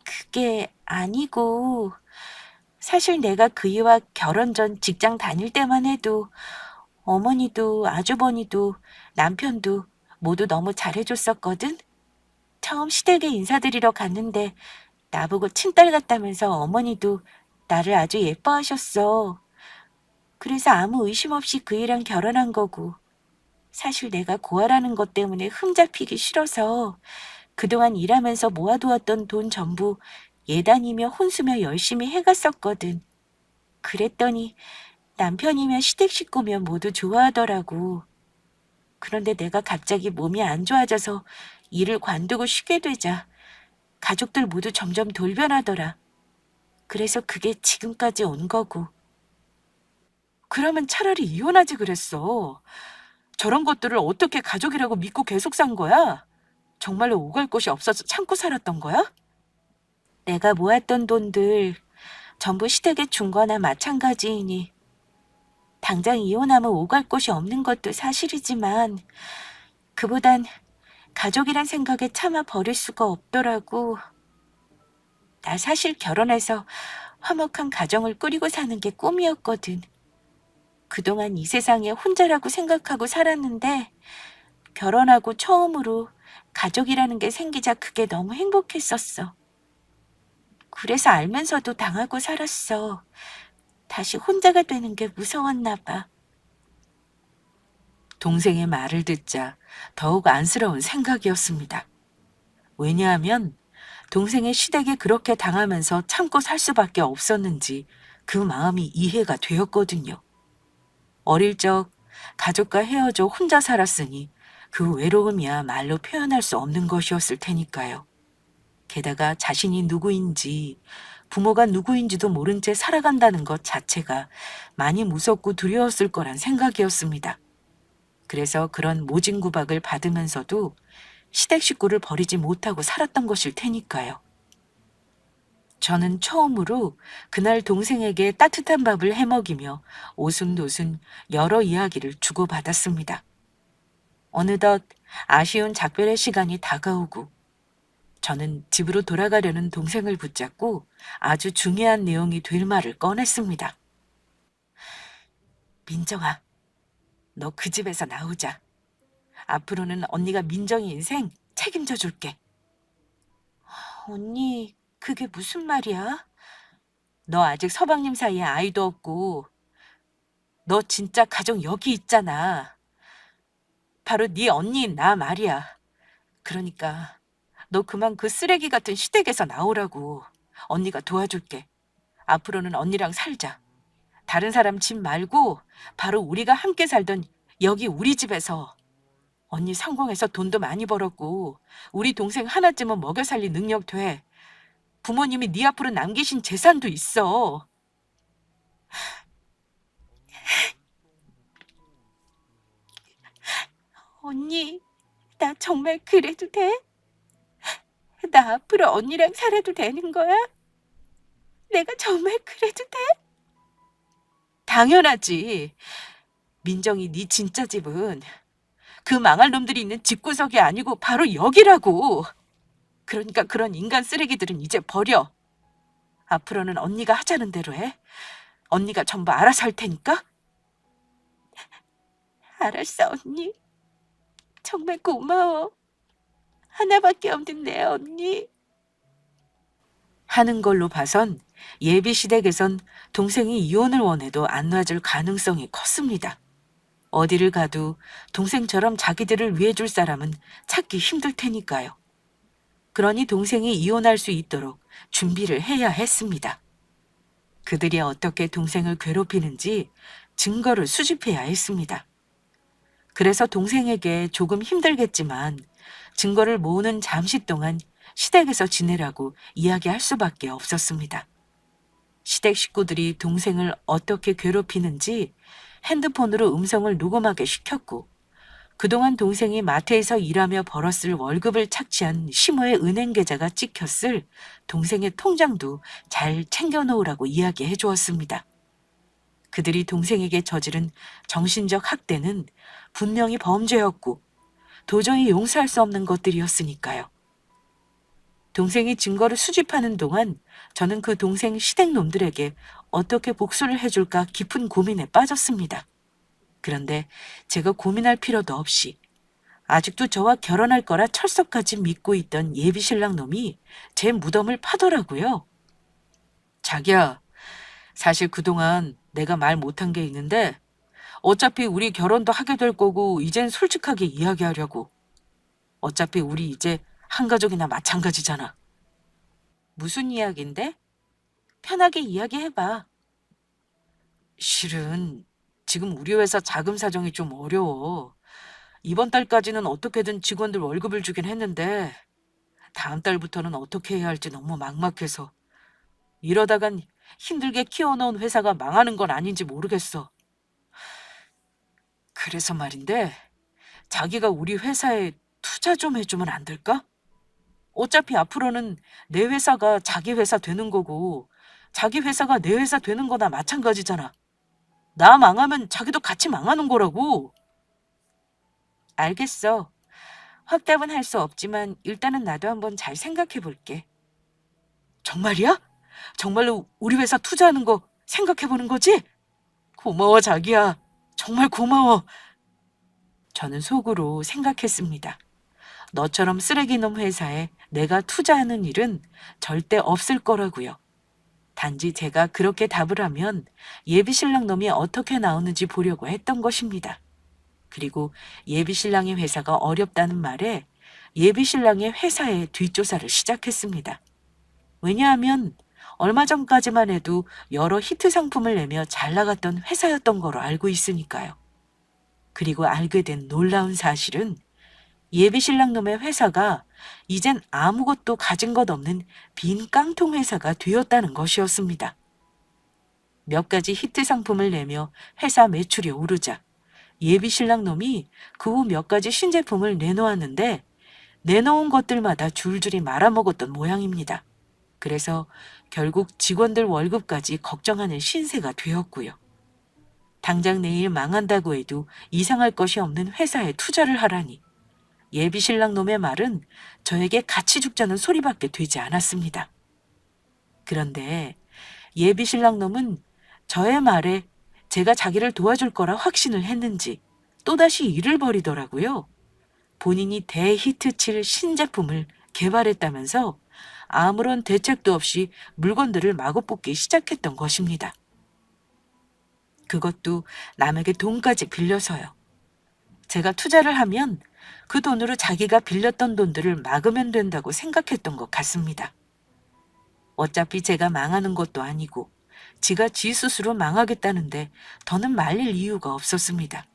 그게 아니고 사실 내가 그이와 결혼 전 직장 다닐 때만 해도 어머니도 아주버니도 남편도 모두 너무 잘해줬었거든. 처음 시댁에 인사드리러 갔는데 나보고 친딸 같다면서 어머니도 나를 아주 예뻐하셨어. 그래서 아무 의심 없이 그이랑 결혼한 거고 사실 내가 고아라는 것 때문에 흠잡히기 싫어서 그동안 일하면서 모아두었던 돈 전부 예단이며 혼수며 열심히 해갔었거든. 그랬더니 남편이며 시댁 식구며 모두 좋아하더라고. 그런데 내가 갑자기 몸이 안 좋아져서 일을 관두고 쉬게 되자 가족들 모두 점점 돌변하더라. 그래서 그게 지금까지 온 거고. 그러면 차라리 이혼하지 그랬어. 저런 것들을 어떻게 가족이라고 믿고 계속 산 거야? 정말로 오갈 곳이 없어서 참고 살았던 거야? 내가 모았던 돈들 전부 시댁에 준 거나 마찬가지이니 당장 이혼하면 오갈 곳이 없는 것도 사실이지만 그보단 가족이란 생각에 참아 버릴 수가 없더라고. 나 사실 결혼해서 화목한 가정을 꾸리고 사는 게 꿈이었거든. 그동안 이 세상에 혼자라고 생각하고 살았는데 결혼하고 처음으로 가족이라는 게 생기자 그게 너무 행복했었어. 그래서 알면서도 당하고 살았어. 다시 혼자가 되는 게 무서웠나 봐. 동생의 말을 듣자 더욱 안쓰러운 생각이었습니다. 왜냐하면 동생의 시댁에 그렇게 당하면서 참고 살 수밖에 없었는지 그 마음이 이해가 되었거든요. 어릴 적 가족과 헤어져 혼자 살았으니 그 외로움이야 말로 표현할 수 없는 것이었을 테니까요. 게다가 자신이 누구인지, 부모가 누구인지도 모른 채 살아간다는 것 자체가 많이 무섭고 두려웠을 거란 생각이었습니다. 그래서 그런 모진구박을 받으면서도 시댁 식구를 버리지 못하고 살았던 것일 테니까요. 저는 처음으로 그날 동생에게 따뜻한 밥을 해먹이며 오순도순 여러 이야기를 주고받았습니다. 어느덧 아쉬운 작별의 시간이 다가오고 저는 집으로 돌아가려는 동생을 붙잡고 아주 중요한 내용이 될 말을 꺼냈습니다. 민정아, 너 그 집에서 나오자. 앞으로는 언니가 민정이 인생 책임져 줄게. 언니, 그게 무슨 말이야? 너 아직 서방님 사이에 아이도 없고 너 진짜 가정 여기 있잖아. 바로 네 언니인 나 말이야. 그러니까 너 그만 그 쓰레기 같은 시댁에서 나오라고. 언니가 도와줄게. 앞으로는 언니랑 살자. 다른 사람 집 말고 바로 우리가 함께 살던 여기 우리 집에서. 언니 성공해서 돈도 많이 벌었고 우리 동생 하나쯤은 먹여 살릴 능력 돼. 부모님이 네 앞으로 남기신 재산도 있어. 언니, 나 정말 그래도 돼? 나 앞으로 언니랑 살아도 되는 거야? 내가 정말 그래도 돼? 당연하지. 민정이 네 진짜 집은 그 망할 놈들이 있는 집구석이 아니고 바로 여기라고. 그러니까 그런 인간 쓰레기들은 이제 버려. 앞으로는 언니가 하자는 대로 해. 언니가 전부 알아서 할 테니까. 알았어, 언니. 정말 고마워. 하나밖에 없는 내 언니. 하는 걸로 봐선 예비 시댁에선 동생이 이혼을 원해도 안 놔줄 가능성이 컸습니다. 어디를 가도 동생처럼 자기들을 위해줄 사람은 찾기 힘들 테니까요. 그러니 동생이 이혼할 수 있도록 준비를 해야 했습니다. 그들이 어떻게 동생을 괴롭히는지 증거를 수집해야 했습니다. 그래서 동생에게 조금 힘들겠지만 증거를 모으는 잠시 동안 시댁에서 지내라고 이야기할 수밖에 없었습니다. 시댁 식구들이 동생을 어떻게 괴롭히는지 핸드폰으로 음성을 녹음하게 시켰고 그동안 동생이 마트에서 일하며 벌었을 월급을 착취한 시모의 은행 계좌가 찍혔을 동생의 통장도 잘 챙겨놓으라고 이야기해 주었습니다. 그들이 동생에게 저지른 정신적 학대는 분명히 범죄였고 도저히 용서할 수 없는 것들이었으니까요. 동생이 증거를 수집하는 동안 저는 그 동생 시댁 놈들에게 어떻게 복수를 해줄까 깊은 고민에 빠졌습니다. 그런데 제가 고민할 필요도 없이 아직도 저와 결혼할 거라 철석같이 믿고 있던 예비 신랑 놈이 제 무덤을 파더라고요. 자기야, 사실 그동안 내가 말 못한 게 있는데 어차피 우리 결혼도 하게 될 거고 이젠 솔직하게 이야기하려고. 어차피 우리 이제 한 가족이나 마찬가지잖아. 무슨 이야기인데? 편하게 이야기해봐. 실은 지금 우리 회사 자금 사정이 좀 어려워. 이번 달까지는 어떻게든 직원들 월급을 주긴 했는데 다음 달부터는 어떻게 해야 할지 너무 막막해서 이러다간 힘들게 키워놓은 회사가 망하는 건 아닌지 모르겠어. 그래서 말인데 자기가 우리 회사에 투자 좀 해주면 안 될까? 어차피 앞으로는 내 회사가 자기 회사 되는 거고 자기 회사가 내 회사 되는 거나 마찬가지잖아. 나 망하면 자기도 같이 망하는 거라고. 알겠어. 확답은 할 수 없지만 일단은 나도 한번 잘 생각해 볼게. 정말이야? 정말로 우리 회사 투자하는 거 생각해 보는 거지? 고마워, 자기야. 정말 고마워. 저는 속으로 생각했습니다. 너처럼 쓰레기놈 회사에 내가 투자하는 일은 절대 없을 거라고요. 단지 제가 그렇게 답을 하면 예비 신랑 놈이 어떻게 나오는지 보려고 했던 것입니다. 그리고 예비신랑의 회사가 어렵다는 말에 예비신랑의 회사의 뒷조사를 시작했습니다. 왜냐하면 얼마 전까지만 해도 여러 히트 상품을 내며 잘 나갔던 회사였던 거로 알고 있으니까요. 그리고 알게 된 놀라운 사실은 예비신랑 놈의 회사가 이젠 아무것도 가진 것 없는 빈 깡통 회사가 되었다는 것이었습니다. 몇 가지 히트 상품을 내며 회사 매출이 오르자 예비신랑 놈이 그 후 몇 가지 신제품을 내놓았는데 내놓은 것들마다 줄줄이 말아먹었던 모양입니다. 그래서 결국 직원들 월급까지 걱정하는 신세가 되었고요. 당장 내일 망한다고 해도 이상할 것이 없는 회사에 투자를 하라니 예비신랑 놈의 말은 저에게 같이 죽자는 소리밖에 되지 않았습니다. 그런데 예비신랑 놈은 저의 말에 제가 자기를 도와줄 거라 확신을 했는지 또다시 일을 벌이더라고요. 본인이 대히트칠 신제품을 개발했다면서 아무런 대책도 없이 물건들을 마구 뽑기 시작했던 것입니다. 그것도 남에게 돈까지 빌려서요. 제가 투자를 하면 그 돈으로 자기가 빌렸던 돈들을 막으면 된다고 생각했던 것 같습니다. 어차피 제가 망하는 것도 아니고 지가 지 스스로 망하겠다는데 더는 말릴 이유가 없었습니다.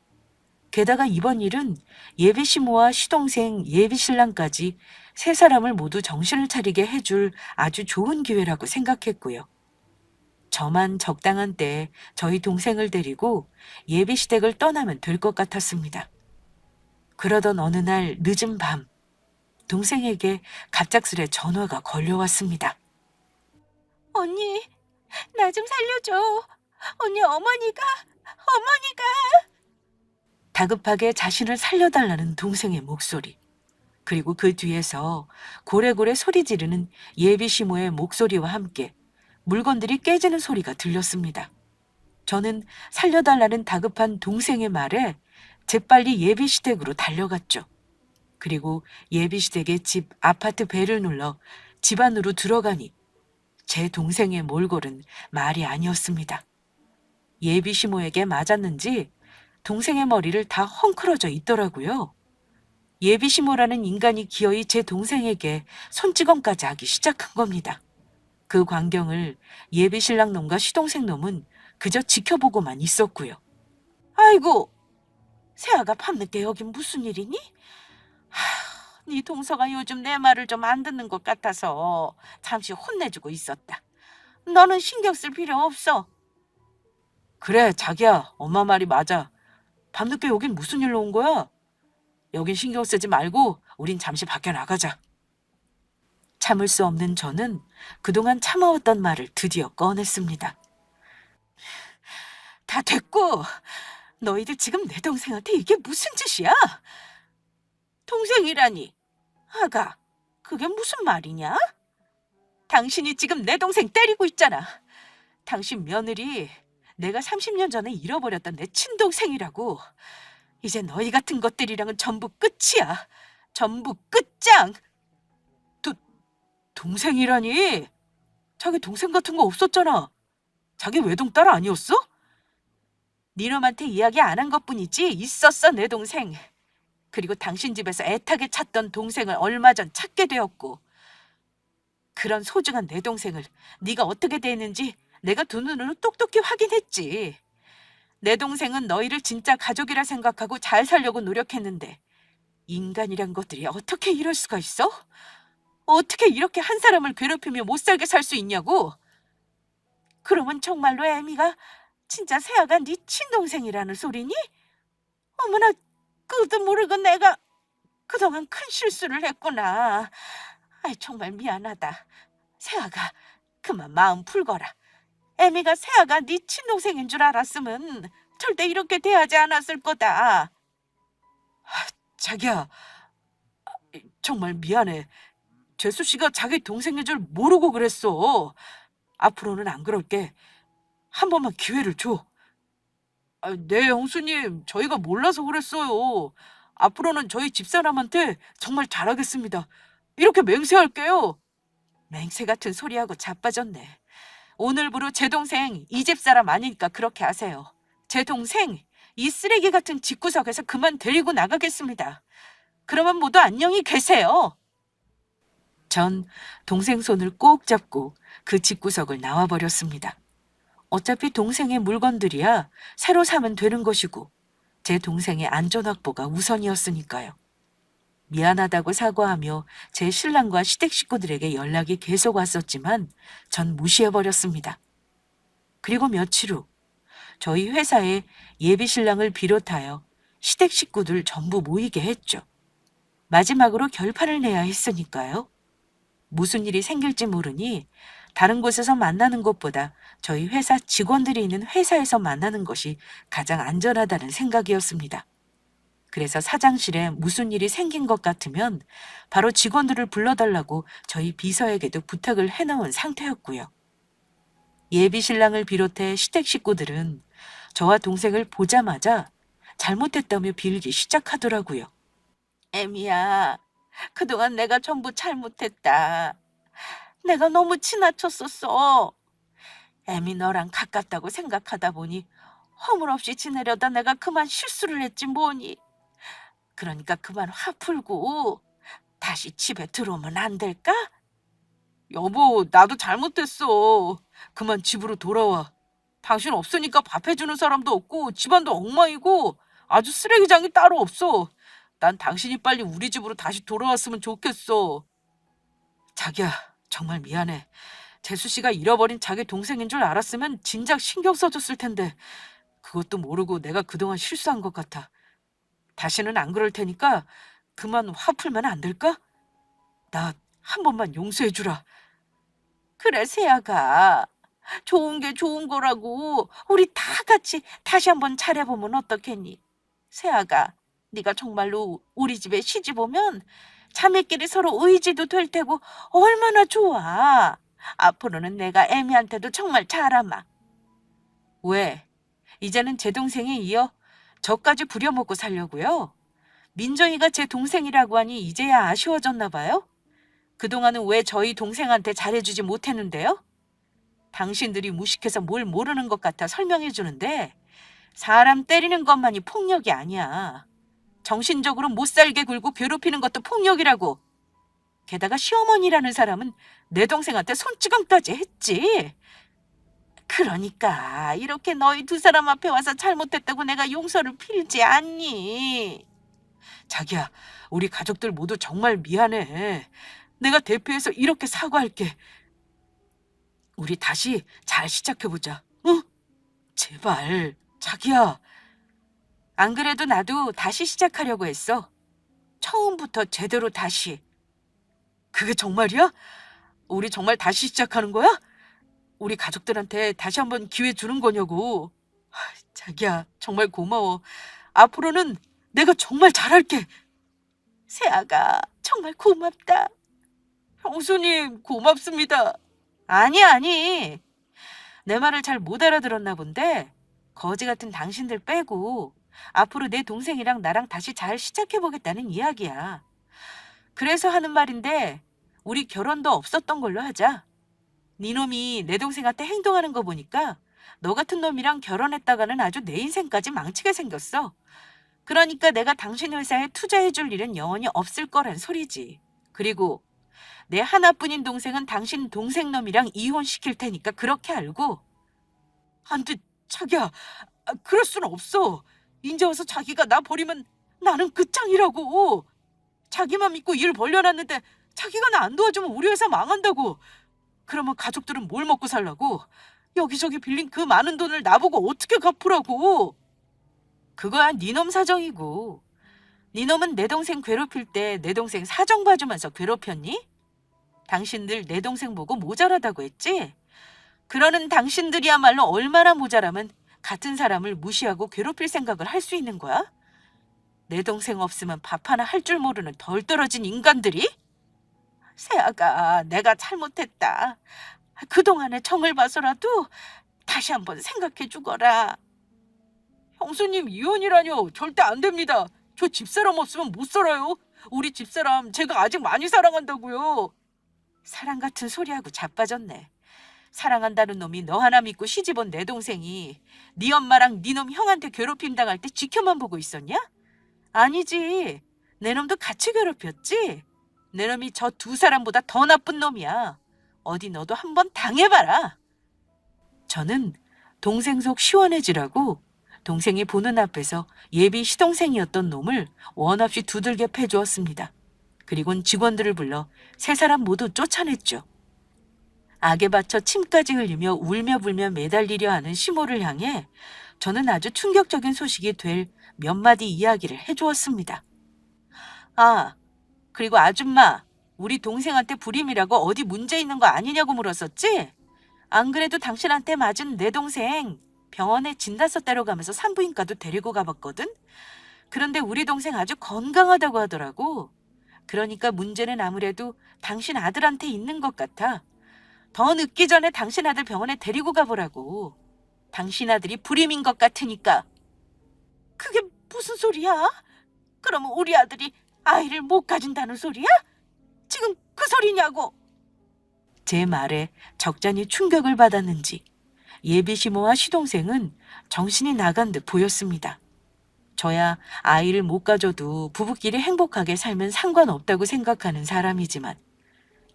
게다가 이번 일은 예비시모와 시동생 예비신랑까지 세 사람을 모두 정신을 차리게 해줄 아주 좋은 기회라고 생각했고요. 저만 적당한 때에 저희 동생을 데리고 예비시댁을 떠나면 될 것 같았습니다. 그러던 어느 날 늦은 밤, 동생에게 갑작스레 전화가 걸려왔습니다. 언니, 나 좀 살려줘. 언니, 어머니가. 다급하게 자신을 살려달라는 동생의 목소리. 그리고 그 뒤에서 고래고래 소리 지르는 예비시모의 목소리와 함께 물건들이 깨지는 소리가 들렸습니다. 저는 살려달라는 다급한 동생의 말에 재빨리 예비시댁으로 달려갔죠. 그리고 예비시댁의 집 아파트 벨을 눌러 집 안으로 들어가니 제 동생의 몰골은 말이 아니었습니다. 예비시모에게 맞았는지 동생의 머리를 다 헝클어져 있더라고요. 예비시모라는 인간이 기어이 제 동생에게 손찌검까지 하기 시작한 겁니다. 그 광경을 예비신랑 놈과 시동생 놈은 그저 지켜보고만 있었고요. 아이고, 세아가 밤늦게 여긴 무슨 일이니? 네 동서가 요즘 내 말을 좀 안 듣는 것 같아서 잠시 혼내주고 있었다. 너는 신경 쓸 필요 없어. 그래, 자기야, 엄마 말이 맞아. 밤늦게 여긴 무슨 일로 온 거야? 여긴 신경 쓰지 말고 우린 잠시 밖에 나가자. 참을 수 없는 저는 그동안 참아왔던 말을 드디어 꺼냈습니다. 다 됐고, 너희들 지금 내 동생한테 이게 무슨 짓이야? 동생이라니. 아가, 그게 무슨 말이냐? 당신이 지금 내 동생 때리고 있잖아. 당신 며느리 내가 30년 전에 잃어버렸던 내 친동생이라고. 이제 너희 같은 것들이랑은 전부 끝이야. 전부 끝장. 동생이라니? 자기 동생 같은 거 없었잖아. 자기 외동딸 아니었어? 니놈한테 이야기 안 한 것뿐이지 있었어 내 동생. 그리고 당신 집에서 애타게 찾던 동생을 얼마 전 찾게 되었고 그런 소중한 내 동생을 네가 어떻게 대했는지 내가 두 눈으로 똑똑히 확인했지. 내 동생은 너희를 진짜 가족이라 생각하고 잘 살려고 노력했는데 인간이란 것들이 어떻게 이럴 수가 있어? 어떻게 이렇게 한 사람을 괴롭히며 못 살게 살 수 있냐고? 그러면 정말로 애미가 진짜 세아가 네 친동생이라는 소리니? 어머나, 그것도 모르고 내가 그동안 큰 실수를 했구나. 아이, 정말 미안하다. 세아가 그만 마음 풀거라. 애미가 세아가 네 친동생인 줄 알았으면 절대 이렇게 대하지 않았을 거다. 자기야, 정말 미안해. 재수 씨가 자기 동생인 줄 모르고 그랬어. 앞으로는 안 그럴게. 한 번만 기회를 줘. 네, 형수님. 저희가 몰라서 그랬어요. 앞으로는 저희 집사람한테 정말 잘하겠습니다. 이렇게 맹세할게요. 맹세 같은 소리하고 자빠졌네. 오늘부로 제 동생 이 집 사람 아니니까 그렇게 하세요. 제 동생 이 쓰레기 같은 집구석에서 그만 데리고 나가겠습니다. 그러면 모두 안녕히 계세요. 전 동생 손을 꼭 잡고 그 집구석을 나와버렸습니다. 어차피 동생의 물건들이야 새로 사면 되는 것이고 제 동생의 안전 확보가 우선이었으니까요. 미안하다고 사과하며 제 신랑과 시댁 식구들에게 연락이 계속 왔었지만 전 무시해버렸습니다. 그리고 며칠 후 저희 회사에 예비 신랑을 비롯하여 시댁 식구들 전부 모이게 했죠. 마지막으로 결판을 내야 했으니까요. 무슨 일이 생길지 모르니 다른 곳에서 만나는 것보다 저희 회사 직원들이 있는 회사에서 만나는 것이 가장 안전하다는 생각이었습니다. 그래서 사장실에 무슨 일이 생긴 것 같으면 바로 직원들을 불러달라고 저희 비서에게도 부탁을 해놓은 상태였고요. 예비 신랑을 비롯해 시댁 식구들은 저와 동생을 보자마자 잘못했다며 빌기 시작하더라고요. 애미야, 그동안 내가 전부 잘못했다. 내가 너무 지나쳤었어. 애미 너랑 가깝다고 생각하다 보니 허물없이 지내려다 내가 그만 실수를 했지 뭐니. 그러니까 그만 화 풀고 다시 집에 들어오면 안 될까? 여보, 나도 잘못했어. 그만 집으로 돌아와. 당신 없으니까 밥 해주는 사람도 없고 집안도 엉망이고 아주 쓰레기장이 따로 없어. 난 당신이 빨리 우리 집으로 다시 돌아왔으면 좋겠어. 자기야, 정말 미안해. 재수 씨가 잃어버린 자기 동생인 줄 알았으면 진작 신경 써줬을 텐데 그것도 모르고 내가 그동안 실수한 것 같아. 다시는 안 그럴 테니까 그만 화 풀면 안 될까? 나 한 번만 용서해주라. 그래, 세아가. 좋은 게 좋은 거라고. 우리 다 같이 다시 한번 잘해보면 어떻겠니? 세아가, 네가 정말로 우리 집에 시집 오면 자매끼리 서로 의지도 될 테고 얼마나 좋아. 앞으로는 내가 애미한테도 정말 잘하마. 왜? 이제는 제 동생에 이어 저까지 부려먹고 살려고요? 민정이가 제 동생이라고 하니 이제야 아쉬워졌나 봐요? 그동안은 왜 저희 동생한테 잘해주지 못했는데요? 당신들이 무식해서 뭘 모르는 것 같아 설명해 주는데 사람 때리는 것만이 폭력이 아니야. 정신적으로 못 살게 굴고 괴롭히는 것도 폭력이라고. 게다가 시어머니라는 사람은 내 동생한테 손찌검까지 했지. 그러니까 이렇게 너희 두 사람 앞에 와서 잘못했다고 내가 용서를 빌지 않니? 자기야, 우리 가족들 모두 정말 미안해. 내가 대표해서 이렇게 사과할게. 우리 다시 잘 시작해보자. 응? 제발, 자기야. 안 그래도 나도 다시 시작하려고 했어. 처음부터 제대로 다시. 그게 정말이야? 우리 정말 다시 시작하는 거야? 우리 가족들한테 다시 한번 기회 주는 거냐고. 자기야, 정말 고마워. 앞으로는 내가 정말 잘할게. 세아가, 정말 고맙다. 형수님, 고맙습니다. 아니. 내 말을 잘 못 알아들었나 본데 거지 같은 당신들 빼고 앞으로 내 동생이랑 나랑 다시 잘 시작해보겠다는 이야기야. 그래서 하는 말인데 우리 결혼도 없었던 걸로 하자. 네 놈이 내 동생한테 행동하는 거 보니까 너 같은 놈이랑 결혼했다가는 아주 내 인생까지 망치게 생겼어. 그러니까 내가 당신 회사에 투자해줄 일은 영원히 없을 거란 소리지. 그리고 내 하나뿐인 동생은 당신 동생 놈이랑 이혼시킬 테니까 그렇게 알고. 안 돼, 자기야. 그럴 수는 없어. 이제 와서 자기가 나 버리면 나는 끝장이라고. 자기만 믿고 일 벌려놨는데 자기가 나 안 도와주면 우리 회사 망한다고. 그러면 가족들은 뭘 먹고 살라고? 여기저기 빌린 그 많은 돈을 나보고 어떻게 갚으라고? 그거야 네 놈 사정이고. 네 놈은 내 동생 괴롭힐 때 내 동생 사정 봐주면서 괴롭혔니? 당신들 내 동생 보고 모자라다고 했지? 그러는 당신들이야말로 얼마나 모자라면 같은 사람을 무시하고 괴롭힐 생각을 할 수 있는 거야? 내 동생 없으면 밥 하나 할 줄 모르는 덜 떨어진 인간들이? 세아가, 내가 잘못했다. 그동안의 정을 봐서라도 다시 한번 생각해 주거라. 형수님, 이혼이라뇨. 절대 안 됩니다. 저 집사람 없으면 못 살아요. 우리 집사람 제가 아직 많이 사랑한다고요. 사랑 같은 소리하고 자빠졌네. 사랑한다는 놈이 너 하나 믿고 시집온 내 동생이 네 엄마랑 네 놈 형한테 괴롭힘 당할 때 지켜만 보고 있었냐? 아니지. 내 놈도 같이 괴롭혔지. 내 놈이 저 두 사람보다 더 나쁜 놈이야. 어디 너도 한번 당해봐라. 저는 동생 속 시원해지라고 동생이 보는 앞에서 예비 시동생이었던 놈을 원 없이 두들겨 패주었습니다. 그리곤 직원들을 불러 세 사람 모두 쫓아냈죠. 악에 받쳐 침까지 흘리며 울며 불며 매달리려 하는 시모를 향해 저는 아주 충격적인 소식이 될 몇 마디 이야기를 해주었습니다. 아, 그리고 아줌마, 우리 동생한테 불임이라고 어디 문제 있는 거 아니냐고 물었었지? 안 그래도 당신한테 맞은 내 동생 병원에 진단서 떼러 가면서 산부인과도 데리고 가봤거든? 그런데 우리 동생 아주 건강하다고 하더라고. 그러니까 문제는 아무래도 당신 아들한테 있는 것 같아. 더 늦기 전에 당신 아들 병원에 데리고 가보라고. 당신 아들이 불임인 것 같으니까. 그게 무슨 소리야? 그럼 우리 아들이 아이를 못 가진다는 소리야? 지금 그 소리냐고. 제 말에 적잖이 충격을 받았는지 예비 시모와 시동생은 정신이 나간 듯 보였습니다. 저야 아이를 못 가져도 부부끼리 행복하게 살면 상관없다고 생각하는 사람이지만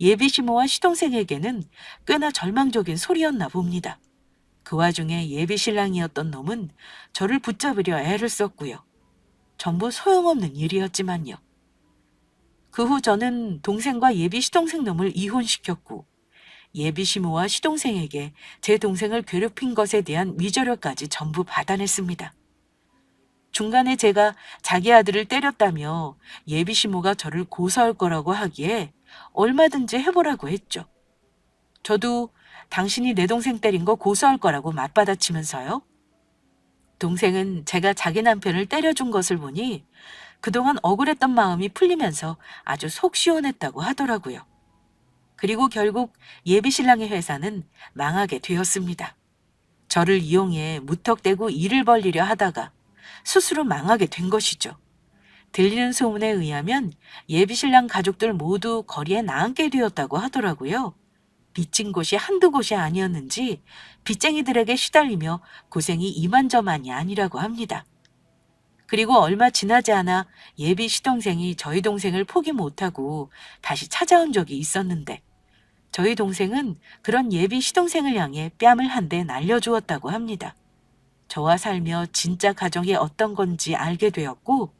예비 시모와 시동생에게는 꽤나 절망적인 소리였나 봅니다. 그 와중에 예비 신랑이었던 놈은 저를 붙잡으려 애를 썼고요. 전부 소용없는 일이었지만요. 그 후 저는 동생과 예비 시동생 놈을 이혼시켰고 예비 시모와 시동생에게 제 동생을 괴롭힌 것에 대한 위자료까지 전부 받아냈습니다. 중간에 제가 자기 아들을 때렸다며 예비 시모가 저를 고소할 거라고 하기에 얼마든지 해보라고 했죠. 저도 당신이 내 동생 때린 거 고소할 거라고 맞받아치면서요. 동생은 제가 자기 남편을 때려준 것을 보니 그동안 억울했던 마음이 풀리면서 아주 속 시원했다고 하더라고요. 그리고 결국 예비 신랑의 회사는 망하게 되었습니다. 저를 이용해 무턱대고 일을 벌리려 하다가 스스로 망하게 된 것이죠. 들리는 소문에 의하면 예비 신랑 가족들 모두 거리에 나앉게 되었다고 하더라고요. 빚진 곳이 한두 곳이 아니었는지 빚쟁이들에게 시달리며 고생이 이만저만이 아니라고 합니다. 그리고 얼마 지나지 않아 예비 시동생이 저희 동생을 포기 못하고 다시 찾아온 적이 있었는데 저희 동생은 그런 예비 시동생을 향해 뺨을 한 대 날려주었다고 합니다. 저와 살며 진짜 가정이 어떤 건지 알게 되었고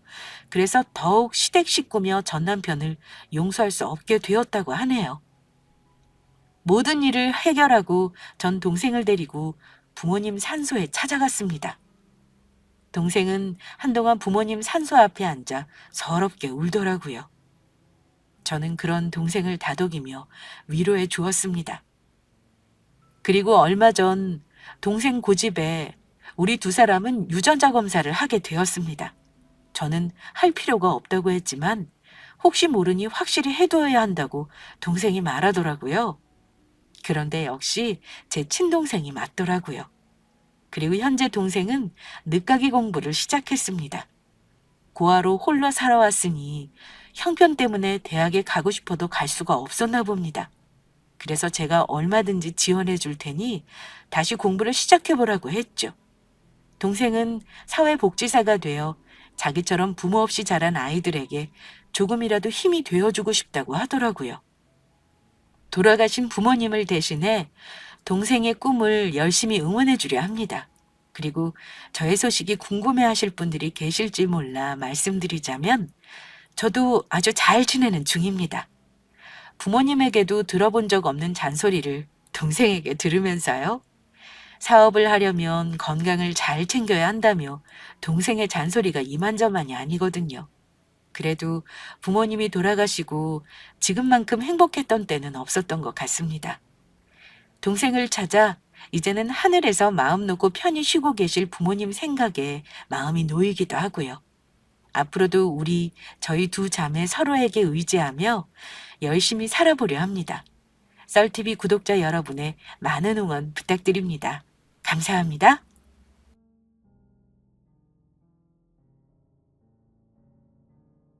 그래서 더욱 시댁 식구며 전 남편을 용서할 수 없게 되었다고 하네요. 모든 일을 해결하고 전 동생을 데리고 부모님 산소에 찾아갔습니다. 동생은 한동안 부모님 산소 앞에 앉아 서럽게 울더라고요. 저는 그런 동생을 다독이며 위로해 주었습니다. 그리고 얼마 전 동생 고집에 우리 두 사람은 유전자 검사를 하게 되었습니다. 저는 할 필요가 없다고 했지만 혹시 모르니 확실히 해둬야 한다고 동생이 말하더라고요. 그런데 역시 제 친동생이 맞더라고요. 그리고 현재 동생은 늦가기 공부를 시작했습니다. 고아로 홀로 살아왔으니 형편 때문에 대학에 가고 싶어도 갈 수가 없었나 봅니다. 그래서 제가 얼마든지 지원해 줄 테니 다시 공부를 시작해보라고 했죠. 동생은 사회복지사가 되어 자기처럼 부모 없이 자란 아이들에게 조금이라도 힘이 되어주고 싶다고 하더라고요. 돌아가신 부모님을 대신해 동생의 꿈을 열심히 응원해 주려 합니다. 그리고 저의 소식이 궁금해하실 분들이 계실지 몰라 말씀드리자면 저도 아주 잘 지내는 중입니다. 부모님에게도 들어본 적 없는 잔소리를 동생에게 들으면서요. 사업을 하려면 건강을 잘 챙겨야 한다며 동생의 잔소리가 이만저만이 아니거든요. 그래도 부모님이 돌아가시고 지금만큼 행복했던 때는 없었던 것 같습니다. 동생을 찾아 이제는 하늘에서 마음 놓고 편히 쉬고 계실 부모님 생각에 마음이 놓이기도 하고요. 앞으로도 저희 두 자매 서로에게 의지하며 열심히 살아보려 합니다. 썰TV 구독자 여러분의 많은 응원 부탁드립니다. 감사합니다.